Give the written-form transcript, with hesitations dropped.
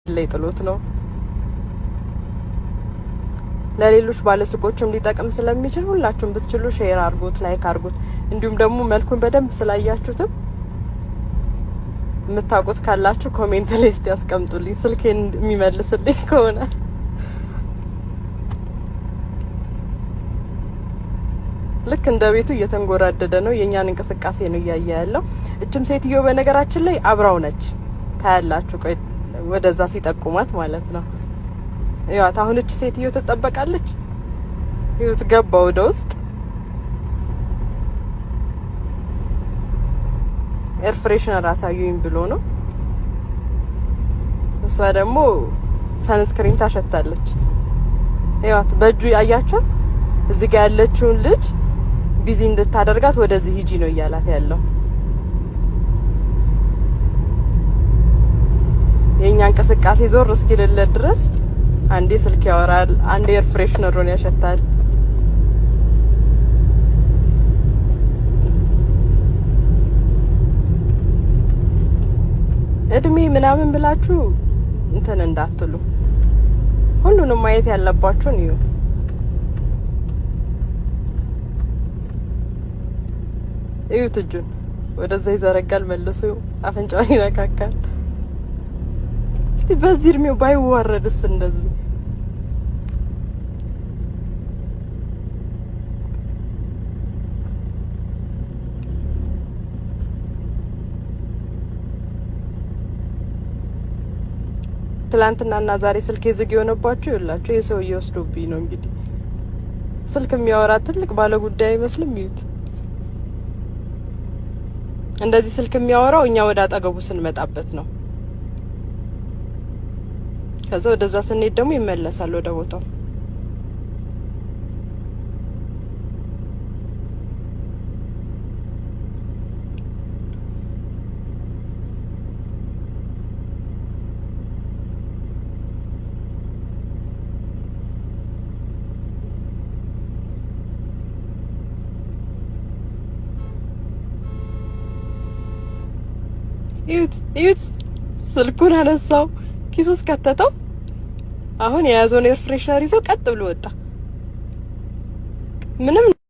ላይ ጥሎት ነው። ለሌሎች ባለሱቆችም ሊጠቅም ስለሚችል ሁላችሁም ብትችሉ ሼር አድርጉት፣ ላይክ አድርጉት። እንዲሁም ደግሞ መልኩን በደንብ ስላያችሁትም የምታውቁት ካላችሁ ኮሜንት ላይ እስቲ ያስቀምጡልኝ፣ ስልኬን የሚመልስልኝ ከሆነ። ልክ እንደ ቤቱ እየተንጎራደደ ነው። የኛን እንቅስቃሴ ነው እያየ ያለው። እችም ሴትዮ በነገራችን ላይ አብራው ነች፣ ታያላችሁ። ቆይ ወደዛ ሲጠቁማት ማለት ነው። ያት አሁን እቺ ሴትዮ ትጠበቃለች። ይሁት ገባ ወደ ውስጥ ኤር ፍሬሽነር አሳዩኝ ብሎ ነው። እሷ ደግሞ ሰንስክሪን ታሸታለች። ያት በእጁ ያያቸው እዚህ ጋር ያለችውን ልጅ ቢዚ እንድታደርጋት ወደዚህ ሂጂ ነው እያላት ያለው። የኛ እንቅስቃሴ ዞር እስኪልለት ድረስ አንዴ ስልክ ያወራል፣ አንዴ ኤር ፍሬሽነሩን ያሸታል። እድሜ ምናምን ብላችሁ እንትን እንዳትሉ፣ ሁሉንም ማየት ያለባችሁን እዩ። እዩት፣ እጁን ወደዛ ይዘረጋል፣ መልሶ አፍንጫውን ይነካካል። እስቲ በዚህ እድሜው ባይዋረድስ እንደዚህ። ትላንትናና ዛሬ ስልክ ዝግ የሆነባችሁ ይላችሁ የሰውዬ ወስዶብኝ ነው። እንግዲህ ስልክ የሚያወራ ትልቅ ባለ ጉዳይ አይመስልም። ይዩት፣ እንደዚህ ስልክ የሚያወራው እኛ ወደ አጠገቡ ስንመጣበት ነው። ከዛ ወደዛ ስንሄድ ደግሞ ይመለሳል ወደ ቦታው። እዩት፣ ስልኩን አነሳው፣ ኪሱ ውስጥ ከተተው። አሁን የያዘውን ኤር ፍሬሽነር ይዞ ቀጥ ብሎ ወጣ። ምንም